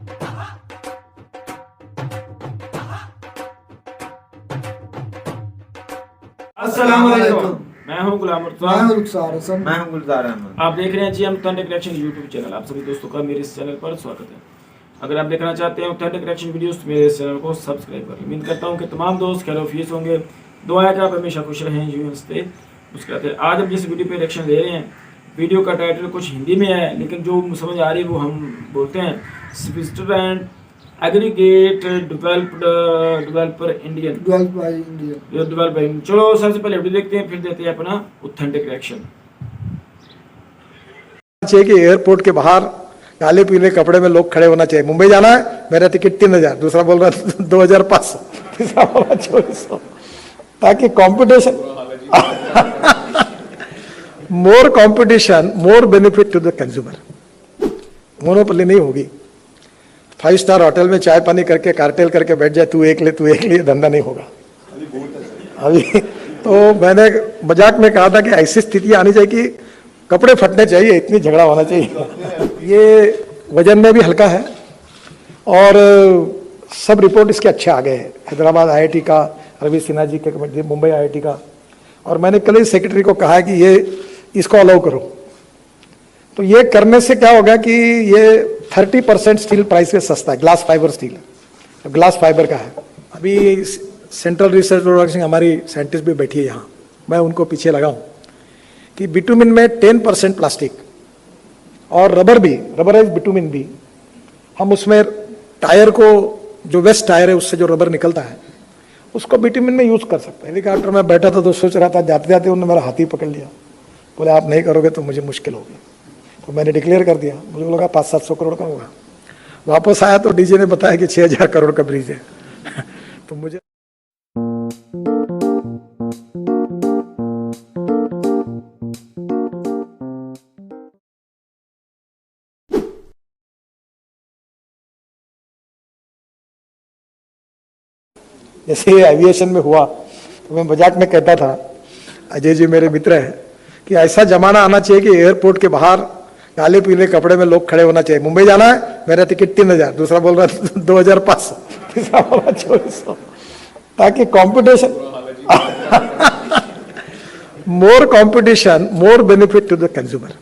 अस्सलाम वालेकुम। मैं हूं गुलाम मुर्तज़ा। मैं हूं रुखसार हसन। मैं हूं गुलजार अहमद। आप देख रहे हैं जी ऑथेंटिक रिएक्शन यूट्यूब चैनल। आप सभी दोस्तों का मेरे इस चैनल पर स्वागत है। अगर आप देखना चाहते हैं ऑथेंटिक रिएक्शन वीडियोस तो मेरे इस चैनल को सब्सक्राइब करें। उम्मीद करता हूं कि तमाम दोस्त खैरियत होंगे। दुआ है कि आप हमेशा खुश रहें, यूं हंसते मुस्कुराते। आज हम जिस वीडियो पे रिएक्शन ले रहे हैं, वीडियो का टाइटल कुछ हिंदी में है, लेकिन जो समझ आ रही है वो हम बोलते हैं स्विट्जरलैंड एग्रीगेट डेवलपर इंडियन। चलो सबसे पहले वीडियो देखते हैं, फिर देते हैं अपना ऑथेंटिक रिएक्शन। चाहिए कि एयरपोर्ट के बाहर काले पीले कपड़े में लोग खड़े होना चाहिए। मुंबई जाना है, मेरा टिकट 3000, दूसरा बोल रहा है 2500, तीसरा बोल रहा 2400, ताकि competition more competition more benefit to the consumer. Monopoly नहीं होगी। 5 स्टार होटल में चाय पानी करके कार्टेल करके बैठ जाए, तू एक ले, धंधा नहीं होगा अभी। तो मैंने मजाक में कहा था कि ऐसी स्थिति आनी चाहिए कि कपड़े फटने चाहिए, इतनी झगड़ा होना चाहिए। ये वजन में भी हल्का है और सब रिपोर्ट इसके अच्छे आ गए हैं। हैदराबाद आईआईटी का, रवि सिन्हा जी के मुंबई आईआईटी का, और मैंने कल ही सेक्रेटरी को कहा है कि ये इसको अलाउ करो। तो ये करने से क्या होगा कि ये 30% स्टील प्राइस में सस्ता है। Glass fibre steel, glass fibre का है। अभी सेंट्रल रिसर्च ऑर्गेनाइजेशन हमारी साइंटिस्ट भी बैठी है यहाँ, मैं उनको पीछे लगाऊं कि बिटुमिन में 10% प्लास्टिक और रबराइज बिटुमिन भी, हम उसमें टायर को, जो वेस्ट टायर है उससे जो रबर निकलता है उसको बिटुमिन में यूज कर सकते हैं। हेलीकॉप्टर में बैठा था तो सोच रहा था, जाते जाते उन्होंने मेरा हाथ ही पकड़ लिया, बोले आप नहीं करोगे तो मुझे मुश्किल होगी। तो मैंने डिक्लेयर कर दिया, मुझे लगा 500-700 करोड़ का होगा। वापस आया तो डीजे ने बताया कि 6000 करोड़ का ब्रिज है। तो मुझे जैसे एविएशन में हुआ तो मैं मजाक में कहता था, अजय जी मेरे मित्र हैं, कि ऐसा जमाना आना चाहिए कि एयरपोर्ट के बाहर काले पीले कपड़े में लोग खड़े होना चाहिए। मुंबई जाना है, मेरा टिकट 3000, दूसरा बोल रहा है 2500, तीसरा बोल रहा है 2400, ताकि competition more competition more benefit to the consumer.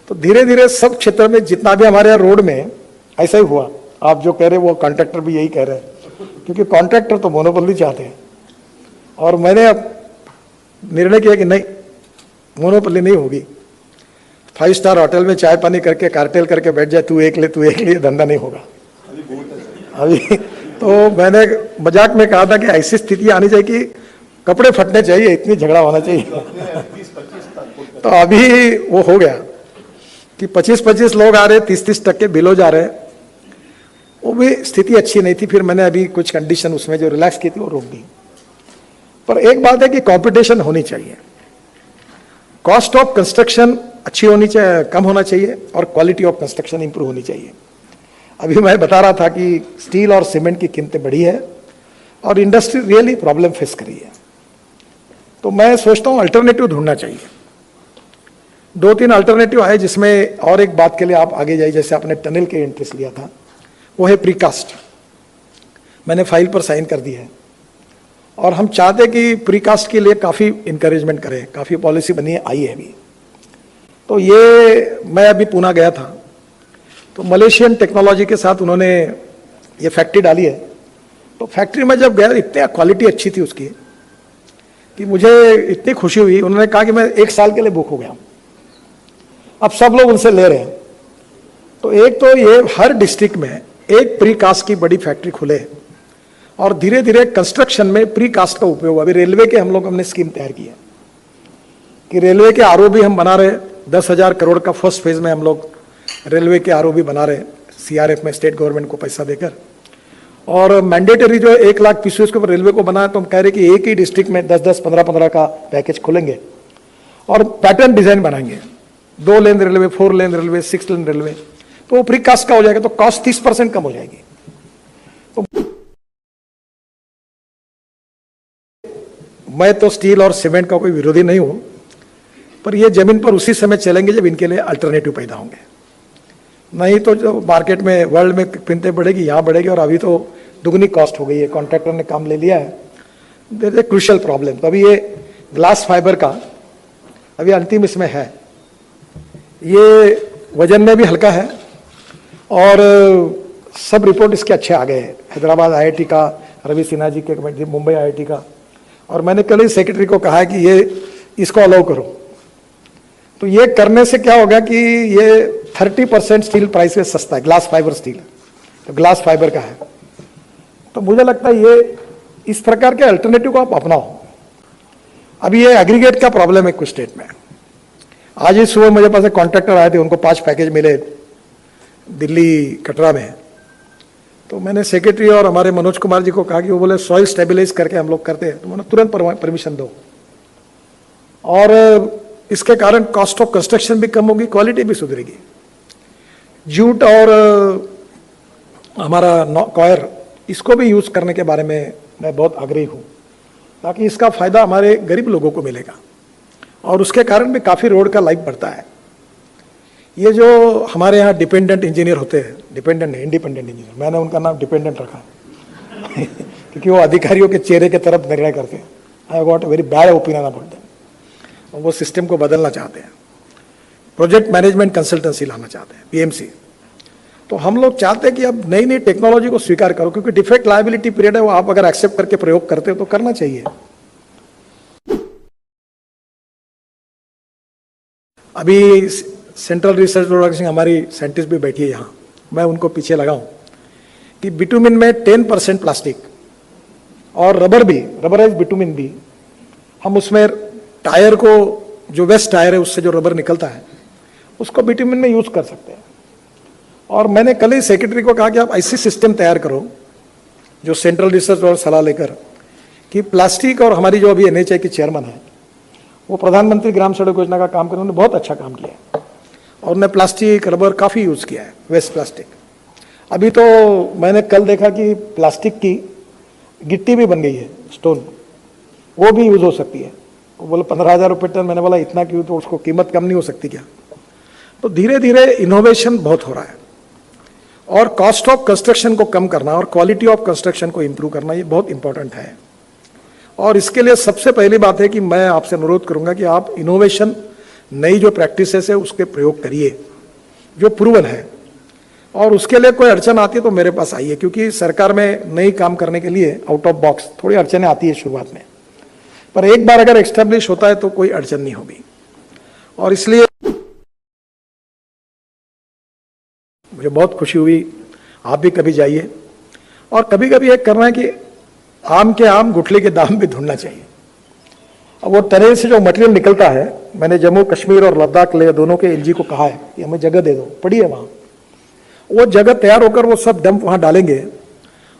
तो धीरे धीरे सब क्षेत्र में जितना भी हमारे यहाँ रोड में ऐसा ही हुआ। आप जो कह रहे हैं वो कॉन्ट्रैक्टर भी यही कह रहे हैं, क्योंकि कॉन्ट्रैक्टर तो मोनोपोली चाहते हैं। और मैंने अब निर्णय किया कि नहीं, मोनोपोली नहीं होगी। 5 स्टार होटल में चाय पानी करके कार्टेल करके बैठ जाए, तू एक ले, धंधा नहीं होगा अभी। तो मैंने मजाक में कहा था कि ऐसी स्थिति आनी चाहिए कि कपड़े फटने चाहिए, इतनी झगड़ा होना चाहिए। तो अभी वो हो गया कि 25-25 लोग आ रहे, 30-30% बिलो जा रहे। वो भी स्थिति अच्छी नहीं थी। फिर मैंने अभी कुछ कंडीशन उसमें जो रिलैक्स की थी वो रोक दी। पर एक बात है कि कंपटीशन होनी चाहिए, कॉस्ट ऑफ कंस्ट्रक्शन अच्छी होनी चाहिए, कम होना चाहिए, और क्वालिटी ऑफ कंस्ट्रक्शन इंप्रूव होनी चाहिए। अभी मैं बता रहा था कि स्टील और सीमेंट की कीमतें बढ़ी है और इंडस्ट्री रियली प्रॉब्लम फेस करी है। तो मैं सोचता हूँ अल्टरनेटिव ढूंढना चाहिए। 2-3 अल्टरनेटिव आए, जिसमें और एक बात के लिए आप आगे जाइए, जैसे आपने टनल के इंटरेस्ट लिया था, वो है प्रीकास्ट। मैंने फाइल पर साइन कर दी है और हम चाहते कि प्रीकास्ट के लिए काफ़ी इंकरेजमेंट करें, काफ़ी पॉलिसी बनी है, आई है अभी। तो ये मैं अभी पूना गया था, तो मलेशियन टेक्नोलॉजी के साथ उन्होंने ये फैक्ट्री डाली है। तो फैक्ट्री में जब गया, इतनी क्वालिटी अच्छी थी उसकी कि मुझे इतनी खुशी हुई। उन्होंने कहा कि मैं 1 साल के लिए बुक हो गया, अब सब लोग उनसे ले रहे हैं। तो एक तो ये हर डिस्ट्रिक्ट में एक प्रीकास्ट की बड़ी फैक्ट्री खुले और धीरे धीरे कंस्ट्रक्शन में प्रीकास्ट का उपयोग। अभी रेलवे के हमने स्कीम तैयार की है कि रेलवे के आरओबी हम बना रहे, 10,000 करोड़ का फर्स्ट फेज में हम लोग रेलवे के आरओबी बना रहे, सीआरएफ में स्टेट गवर्नमेंट को पैसा देकर। और मैंडेटरी जो 1 लाख पीसीओ के ऊपर रेलवे को बनाया, तो हम कह रहे कि एक ही डिस्ट्रिक्ट में 10-10, 15-15 का पैकेज खोलेंगे और पैटर्न डिजाइन बनाएंगे। 2 लेन रेलवे, 4 लेन रेलवे, 6 लेन रेलवे, तो प्रीकास्ट का हो जाएगा, तो कॉस्ट 30% कम हो जाएगी। तो मैं तो स्टील और सीमेंट का कोई विरोधी नहीं हूं, पर ये जमीन पर उसी समय चलेंगे जब इनके लिए अल्टरनेटिव पैदा होंगे। नहीं तो जो मार्केट में वर्ल्ड में कीमतें बढ़ेगी, यहाँ बढ़ेगी, और अभी तो दुगनी कॉस्ट हो गई है, कॉन्ट्रैक्टर ने काम ले लिया है। There is a crucial problem. तो अभी ये ग्लास फाइबर का अभी अंतिम इसमें है, ये वजन में भी हल्का है और सब रिपोर्ट इसके अच्छे आ गए हैं। हैदराबाद आईआईटी का, रवि सिन्हा जी के मुंबई आईआईटी का, और मैंने कल ही सेक्रेटरी को कहा है कि ये इसको अलाउ करो। तो ये करने से क्या होगा कि ये 30% स्टील प्राइस में सस्ता है, ग्लास फाइबर स्टील, तो ग्लास फाइबर का है। तो मुझे लगता है ये इस प्रकार के अल्टरनेटिव को आप अपनाओ। अभी ये एग्रीगेट का प्रॉब्लम है कुछ स्टेट में। आज ही सुबह मुझे पास कॉन्ट्रैक्टर आए थे, उनको 5 पैकेज मिले दिल्ली कटरा में। तो मैंने सेक्रेटरी और हमारे मनोज कुमार जी को कहा कि वो बोले सॉइल स्टेबलाइज करके हम लोग करते हैं, तो मैंने तुरंत परमिशन दो। और इसके कारण कॉस्ट ऑफ कंस्ट्रक्शन भी कम होगी, क्वालिटी भी सुधरेगी। जूट और हमारा कॉयर, इसको भी यूज करने के बारे में मैं बहुत आग्रही हूँ, ताकि इसका फायदा हमारे गरीब लोगों को मिलेगा और उसके कारण भी काफ़ी रोड का लाइफ बढ़ता है। ये जो हमारे यहाँ डिपेंडेंट इंजीनियर होते हैं, डिपेंडेंट नहीं, इंडिपेंडेंट इंजीनियर, मैंने उनका नाम डिपेंडेंट रखा है क्योंकि वो अधिकारियों के चेहरे की तरफ निर्णय करते हैं। I got a very bad opinion about them. वो सिस्टम को बदलना चाहते हैं, प्रोजेक्ट मैनेजमेंट कंसल्टेंसी लाना चाहते हैं, पीएमसी। तो हम लोग चाहते हैं कि अब नई नई टेक्नोलॉजी को स्वीकार करो, क्योंकि डिफेक्ट लायबिलिटी पीरियड है, वो आप अगर एक्सेप्ट करके प्रयोग करते हो तो करना चाहिए। अभी सेंट्रल रिसर्च ऑर्गेनाइजेशन हमारी साइंटिस्ट भी बैठी है यहाँ, मैं उनको पीछे लगाऊं कि बिटुमिन में 10% प्लास्टिक और रबर भी, रबराइज बिटुमिन भी, हम उसमें टायर को, जो वेस्ट टायर है उससे जो रबर निकलता है उसको बिटुमिन में यूज कर सकते हैं। और मैंने कल ही सेक्रेटरी को कहा कि आप ऐसी सिस्टम तैयार करो जो सेंट्रल रिसर्च और सलाह लेकर, कि प्लास्टिक, और हमारी जो अभी एनएचए की चेयरमैन है वो प्रधानमंत्री ग्राम सड़क योजना का काम कर, उन्होंने बहुत अच्छा काम किया है और उन्होंने प्लास्टिक रबर काफ़ी यूज़ किया है, वेस्ट प्लास्टिक। अभी तो मैंने कल देखा कि प्लास्टिक की गिट्टी भी बन गई है, स्टोन, वो भी यूज़ हो सकती है। वो बोले 15,000 रुपये टन, मैंने बोला इतना क्यों, तो उसको कीमत कम नहीं हो सकती क्या? तो धीरे धीरे इनोवेशन बहुत हो रहा है और कॉस्ट ऑफ कंस्ट्रक्शन को कम करना और क्वालिटी ऑफ कंस्ट्रक्शन को इंप्रूव करना, ये बहुत इंपॉर्टेंट है। और इसके लिए सबसे पहली बात है कि मैं आपसे अनुरोध करूंगा कि आप इनोवेशन, नई जो प्रैक्टिसेस है उसके प्रयोग करिए जो प्रूवन है, और उसके लिए कोई अड़चन आती है तो मेरे पास आइए, क्योंकि सरकार में नई काम करने के लिए आउट ऑफ बॉक्स थोड़ी अड़चनें आती है शुरुआत में, पर एक बार अगर एस्टेब्लिश होता है तो कोई अड़चन नहीं होगी। और इसलिए मुझे बहुत खुशी हुई, आप भी कभी जाइए। और कभी कभी एक करना है कि आम के आम गुठली के दाम भी ढूंढना चाहिए। अब वो टनल से जो मटेरियल निकलता है, मैंने जम्मू कश्मीर और लद्दाख ले दोनों के एलजी को कहा है कि हमें जगह दे दो, पड़ी है वहाँ, वो जगह तैयार होकर वो सब डंप वहाँ डालेंगे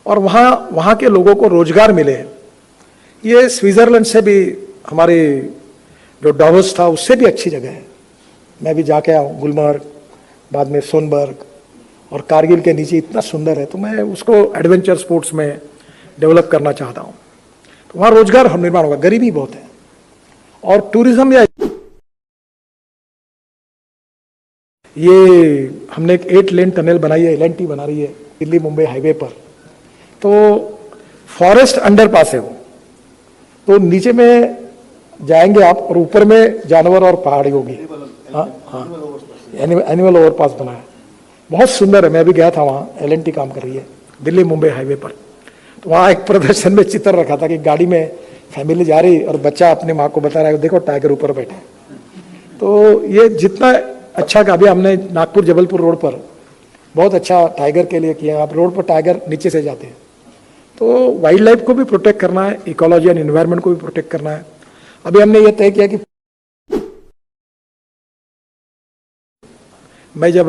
और वहाँ के लोगों को रोजगार मिले। ये स्विट्जरलैंड से भी, हमारे जो डावोस था उससे भी अच्छी जगह है। मैं भी जाके आया हूँ, गुलमर्ग, बाद में सोनबर्ग और कारगिल के नीचे, इतना सुंदर है। तो मैं उसको एडवेंचर स्पोर्ट्स में डेवलप करना चाहता हूँ। तो वहाँ रोजगार निर्माण होगा, गरीबी बहुत है और टूरिज्म। या ये हमने एक 8 लेन टनल बनाई है, एलएनटी बना रही है दिल्ली मुंबई हाईवे पर। तो फॉरेस्ट अंडरपास है वो, तो नीचे में जाएंगे आप और ऊपर में जानवर और पहाड़ी होगी। हाँ हाँ, एनिमल ओवरपास बना है, बहुत सुंदर है। मैं भी गया था वहाँ, एलएनटी काम कर रही है दिल्ली मुंबई हाईवे पर। तो वहाँ एक प्रदर्शन में चित्र रखा था कि गाड़ी में फैमिली जा रही और बच्चा अपने माँ को बता रहा है देखो टाइगर ऊपर बैठे। तो ये जितना अच्छा का, अभी हमने नागपुर जबलपुर रोड पर बहुत अच्छा टाइगर के लिए किया। आप रोड पर टाइगर नीचे से जाते हैं। तो वाइल्ड लाइफ को भी प्रोटेक्ट करना है, इकोलॉजी एंड एनवायरनमेंट को भी प्रोटेक्ट करना है। अभी हमने ये तय किया कि मैं जब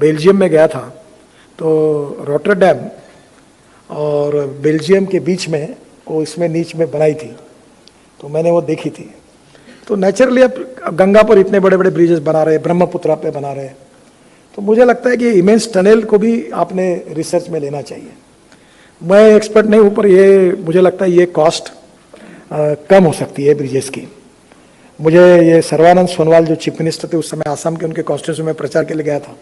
बेल्जियम में गया था तो रॉटरडैम और बेल्जियम के बीच में वो इसमें नीच में बनाई थी, तो मैंने वो देखी थी। तो नेचुरली अब गंगा पर इतने बड़े बड़े ब्रिजेस बना रहे, ब्रह्मपुत्रा पे बना रहे, तो मुझे लगता है कि इमेंस टनल को भी आपने रिसर्च में लेना चाहिए। मैं एक्सपर्ट नहीं हूँ, पर ये मुझे लगता है ये कॉस्ट कम हो सकती है ब्रिजेस की। मुझे ये सर्वानंद सोनोवाल जो चीफ मिनिस्टर थे उस समय, आसाम के, उनके कॉन्स्टिट्यूंसी में प्रचार के लिए गया था।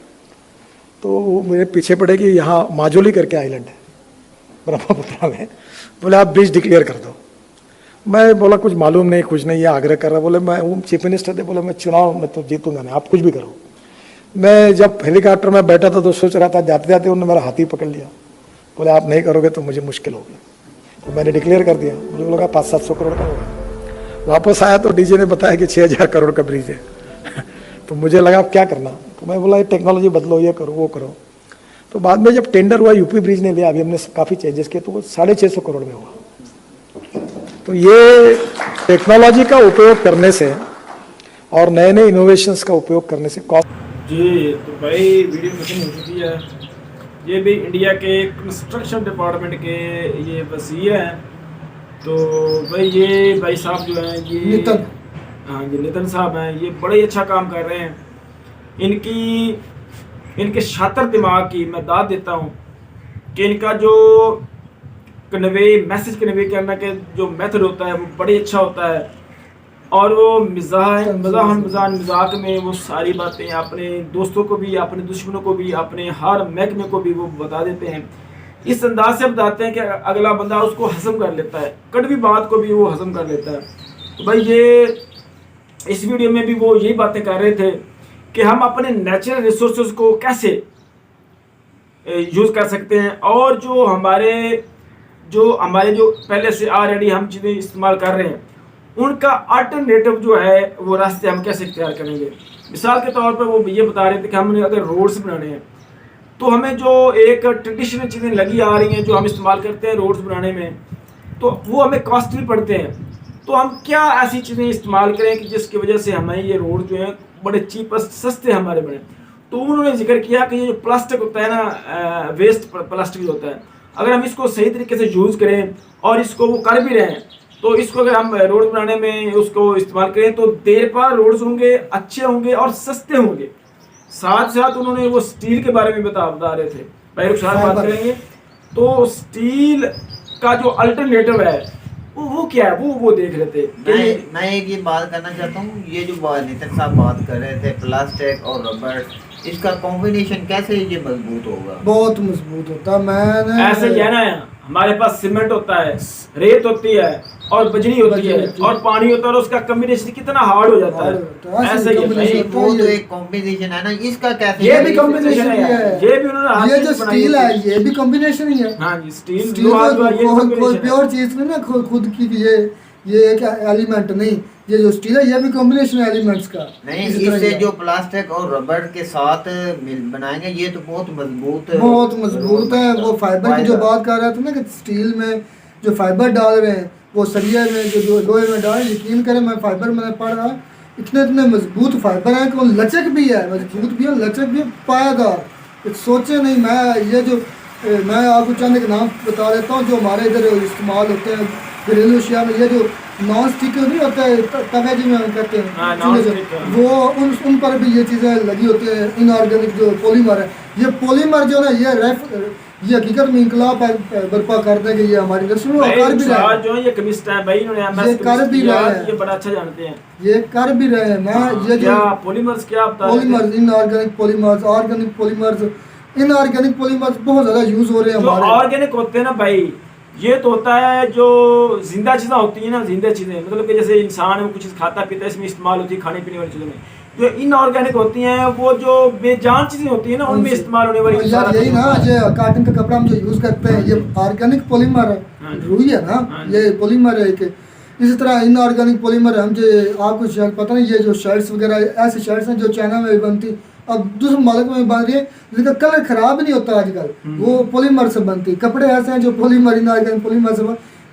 तो मेरे पीछे पड़े कि यहाँ माजोली करके आइलैंड है ब्रह्मपुत्रा में, बोले आप ब्रिज डिक्लेयर कर दो। मैं बोला कुछ मालूम नहीं, कुछ नहीं, ये आग्रह कर रहा। बोले मैं वो चीफ मिनिस्टर थे, बोले मैं चुनाव में तो जीतूंगा नहीं, आप कुछ भी करो। मैं जब हेलीकॉप्टर में बैठा था तो सोच रहा था, जाते जाते उन्होंने मेरा हाथ ही पकड़ लिया, बोले आप नहीं करोगे तो मुझे मुश्किल होगी। तो मैंने डिक्लेयर कर दिया, मुझे लगा 500-700 करोड़ का होगा। वापस आया तो डीजे ने बताया कि 6000 करोड़ का ब्रिज है। तो मुझे लगा अब क्या करना, तो मैं बोला ये टेक्नोलॉजी बदलो, ये करो वो करो। तो बाद में जब टेंडर हुआ यूपी ब्रिज ने लिया, अभी हमने काफ़ी चेंजेस किए, तो वो 650 करोड़ में हुआ। तो ये टेक्नोलॉजी का उपयोग करने से और नए नए इनोवेशंस का उपयोग करने से कॉस्ट। जी तो भाई वीडियो खत्म हो चुकी है। ये भी इंडिया के कंस्ट्रक्शन डिपार्टमेंट के ये वज़ीर हैं। तो भाई ये भाई साहब जो हैं ये नितिन, हाँ ये नितिन साहब हैं, ये बड़े अच्छा काम कर रहे हैं। इनके शातिर दिमाग की मैं दाद देता हूँ कि इनका जो मैसेज कन्वे करने के जो मेथड होता है वो बड़ी अच्छा होता है। और वो मजाक में वो सारी बातें अपने दोस्तों को भी, अपने दुश्मनों को भी, अपने हर महकमे को भी वो बता देते हैं। इस अंदाज से बताते हैं कि अगला बंदा उसको हजम कर लेता है, कड़वी बात को भी वो हजम कर लेता है। तो भाई ये इस वीडियो में भी वो यही बातें कर रहे थे कि हम अपने नेचुरल रिसोर्सेज को कैसे यूज़ कर सकते हैं, और जो हमारे जो पहले से ऑलरेडी हम चीज़ें इस्तेमाल कर रहे हैं उनका अल्टरनेटिव जो है वो रास्ते हम कैसे इख्तियार करेंगे। मिसाल के तौर पर वो ये बता रहे थे कि हमने अगर रोड्स बनाने हैं तो हमें जो एक ट्रेडिशनल चीज़ें लगी आ रही हैं जो हम इस्तेमाल करते हैं रोड्स बनाने में, तो वो हमें कॉस्टली पड़ते हैं। तो हम क्या ऐसी चीज़ें इस्तेमाल करें कि जिसकी वजह से हमें ये रोड जो है बड़े चीपेस्ट सस्ते हमारे बने। तो उन्होंने जिक्र किया कि ये जो प्लास्टिक होता है ना, वेस्ट प्लास्टिक जो होता है, अगर हम इसको सही तरीके से यूज़ करें और इसको वो कर भी रहे हैं, तो इसको अगर हम रोड बनाने में उसको इस्तेमाल करें तो देर पार रोड्स होंगे, अच्छे होंगे और सस्ते होंगे। साथ साथ उन्होंने वो स्टील के बारे में बता रहे थे, भाई रुखसार बात करेंगे। तो स्टील का जो अल्टरनेटिव है वो क्या है वो देख रहे थे। मैं एक ये बात करना चाहता हूँ, ये जो नितिन साहब बात कर रहे थे प्लास्टिक और रबड़, इसका कॉम्बिनेशन कैसे ये मजबूत होगा? बहुत मजबूत होता। मैंने ऐसे ही है ना, हमारे पास सीमेंट होता है, रेत होती है और बजरी होती है और पानी होता है, और उसका कॉम्बिनेशन कितना हार्ड हो जाता है। ऐसे ही है, वो तो एक कॉम्बिनेशन है ना, इसका कैसे? ये भी कॉम्बिनेशन है, ये भी उन्होंने ये जो स्टील है ये भी कॉम्बिनेशन ही है। हाँ जी, स्टील कोई प्योर चीज में ना खुद की ये एक एलिमेंट नहीं, ये जो स्टील है ये भी कॉम्बिनेशन है एलिमेंट्स का। नहीं, इससे जो प्लास्टिक और रबड़ के साथ बनाएंगे ये तो बहुत मजबूत है। वो फाइबर की जो बात कर रहे थे ना कि स्टील में जो फाइबर डाल रहे हैं वो सरिया में जो लोहे में डाल, यकीन करें मैं फाइबर मैंने पढ़ रहा, इतने मजबूत फाइबर है कि वो लचक भी है, मजबूत भी है, लचक भी है, पायादार। सोचे नहीं, मैं आपको चंद एक नाम बता देता हूँ जो हमारे इधर इस्तेमाल होते हैं घरेलू अशिया में। ये जो नॉन स्टिक नहीं होता है तवे जी में हम कहते हैं, वो उन पर भी ये चीज़ें लगी होती है। इनऑर्गेनिक जो पॉलीमर है, ये पॉलीमर जो है ये हकीकत में इंकलाब बर्पा कर देंगे। ये हमारी इंडस्ट्री में कर भी रहे हैं, जो ये केमिस्ट है भाई, इन्होंने ये कर भी रहे हैं, ये बड़ा अच्छा जानते हैं, ये कर भी रहे हैं। मैं ये क्या पॉलीमर्स क्या polymers, inorganic polymers, organic polymers, inorganic polymers बहुत ज़्यादा यूज हो रहे हैं हमारे। ऑर्गेनिक होते हैं ना भाई, ये तो होता है जो जिंदा चीज़ें होती है ना, जिंदा चीज़ें मतलब कि जैसे इंसान है वो कुछ चीज़ खाता पीता है, इसमें इस्तेमाल होती है खाने पीने वाली चीज़ों में। जो इनऑर्गेनिक होती हैं वो जो बेजान चीज़ें होती है ना उनमें इस्तेमाल होने वाली यार यही ना, ये कॉटन का कपड़ा हम जो यूज़ करते हैं ये ऑर्गेनिक पॉलीमर है, रुई है ना, ये पॉलीमर है। कि इसी तरह इनऑर्गेनिक पॉलीमर हम जो आपको शायद पता नहीं, ये जो शर्ट्स वगैरह ऐसी शर्ट्स हैं जो चाइना में भी बनती, अब दूसरे मुल्क में बन रही है, जिनका कलर खराब नहीं होता आजकल, वो पॉलीमर से बनती। कपड़े ऐसे हैं जो पॉलीमर, इनऑर्गेनिक पॉलीमर से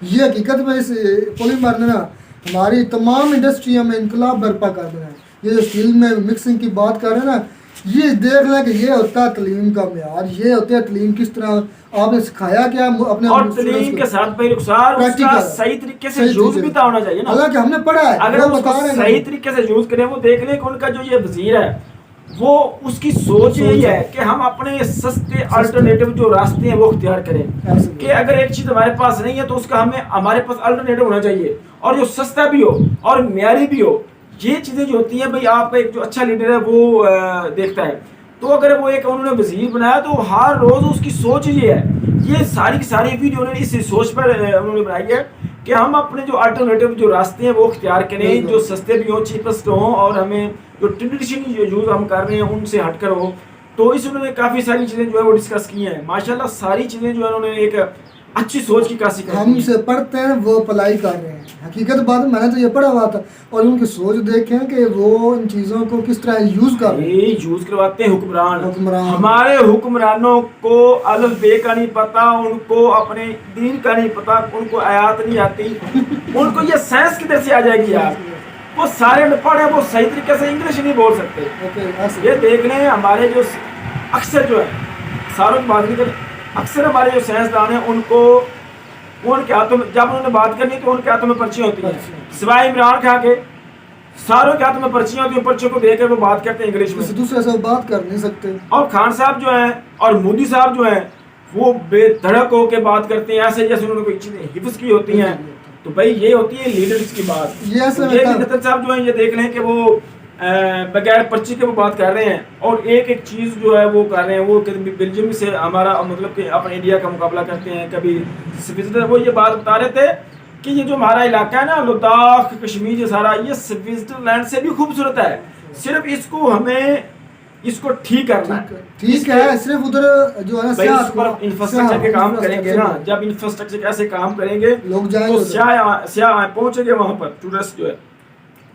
ये हकीकत में इस पॉलीमर ने ना हमारी तमाम इंडस्ट्रियों में इनकलाब बर्पा कर देना है। ये जो स्टील में मिक्सिंग की बात कर रहे हैं ना, ये देख लें कि ये होता है तलीम का म्यार, ये होता है तलीम किस तरह आपने सिखाया क्या अपने, और तलीम के साथ भाई रुखसार उसका सही तरीके से यूज भी तो होना चाहिए ना। हालांकि हमने पढ़ा है, अगर हम उसको सही तरीके से यूज करें, वो देख लें कि उनका जो ये वजीर है वो उसकी सोच यही है कि हम अपने सस्ते अल्टरनेटिव जो रास्ते हैं वो इख्तियार करें। कि अगर एक चीज़ हमारे पास नहीं है तो उसका हमारे पास अल्टरनेटिव होना चाहिए, और जो सस्ता भी हो और म्यारी भी हो। ये चीज़ें जो होती हैं भाई, आपका एक जो अच्छा लीडर है वो देखता है। तो अगर वो एक उन्होंने वजीर बनाया तो हर रोज उसकी सोच ये है, ये सारी की सारी वीडियो उन्होंने इस सोच पर उन्होंने बनाई है कि हम अपने जो अल्टरनेटिव जो रास्ते हैं वो इख्तियार करें, जो सस्ते भी हों, चीपेस्ट हों, और हमें जो ट्रेडिशनल जो यूज़ हम कर रहे हैं उनसे हटकर हो। तो इस उन्होंने काफ़ी सारी चीज़ें जो है वो डिस्कस की हैं। माशाल्लाह सारी चीज़ें जो है उन्होंने एक अच्छी सोच की कासी कर दी है। हमसे पढ़ते हैं वो अप्लाई कर रहे हैं। हकीकत बात मैंने तो ये पढ़ा हुआ था और उनकी सोच देखें कि वो इन चीज़ों को किस तरह यूज़ कर रहे हैं। ये यूज करवाते हैं हुक्मरान। हुक्मरान। हमारे हुक्मरानों को अल्फ बे का नहीं पता, उनको अपने दीन का नहीं पता, उनको आयात नहीं आती, उनको ये साइंस किधर से आ जाएगी यार। वो सारे अनपढ़ हैं, वो सही तरीके से इंग्लिश नहीं बोल सकते। ओके, ऐसे। ये देख लें हमारे जो अक्सर जो है सारों की बात नहीं कर, अक्सर हमारे जो साइंसदान हैं उनको उनके हाथों में जब उन्होंने बात करनी है तो उनके हाथों में पर्ची होती है, सिवाय इमरान खान के सारों के हाथों में पर्चियां होती हैं। पर्चियों को देकर वो बात करते हैं इंग्लिश में, किसी दूसरे से बात कर नहीं सकते। और खान साहब जो हैं और मोदी साहब जो हैं वो बेधड़क होकर बात करते हैं ऐसे जैसे उन्होंने कोई चीजें हिफ्ज की होती हैं। तो भाई ये होती है लीडर्स की बात। ये ऐसे तो ये भी नतन साहब जो हैं ये देख लें कि वो बगैर पर्ची के वो बात कर रहे हैं और एक एक चीज़ जो है वो कर रहे हैं। वो कभी बेल्जियम से हमारा मतलब कि अपने इंडिया का मुकाबला करते हैं, कभी स्विट्जरलैंड। वो ये बात बता रहे थे कि ये जो हमारा इलाका है ना लद्दाख कश्मीर ये सारा, ये स्विट्जरलैंड से भी खूबसूरत है, सिर्फ इसको हमें इसको ठीक करना है। ठीक है, सिर्फ उधर जो है ना इंफ्रास्ट्रक्चर के काम करेंगे ना, जब इंफ्रास्ट्रक्चर ऐसे काम करेंगे लोग जाएंगे तो स्याह पहुंचेंगे वहां पर, टूरिस्ट जो है,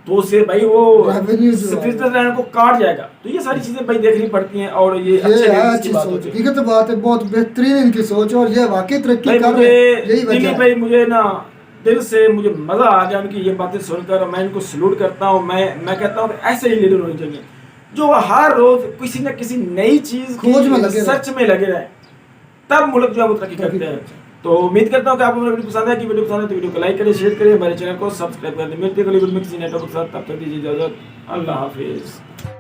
तो उससे भाई वो स्विट्जरलैंड को काट जाएगा। तो ये सारी चीजें भाई देखनी पड़ती हैं और ये अच्छी बात होती है। हकीकत बात है, बहुत बेहतरीन इनकी सोच और ये वाकई तरक्की कर रहे हैं। यही वजह है भाई मुझे ना दिल से मुझे मजा आ गया उनकी ये बातें सुनकर। मैं इनको सलूट करता हूँ। मैं कहता हूँ कि ऐसे ही लीडर होने चाहिए जो हर रोज किसी न किसी नई चीज खोज में लगे, सर्च में लगे रहे, तब मुल्क जो है वो तरक्की करते हैं। तो उम्मीद करता हूँ कि आपको वीडियो पसंद है। कि वीडियो पसंद है तो वीडियो को लाइक करें, शेयर करें, हमारे चैनल को सब्सक्राइब कर दें। मिलते हैं अगली वीडियो में किसी नेटवर्क के साथ, तब तक दीजिए इजाजत। अल्लाह हाफिज।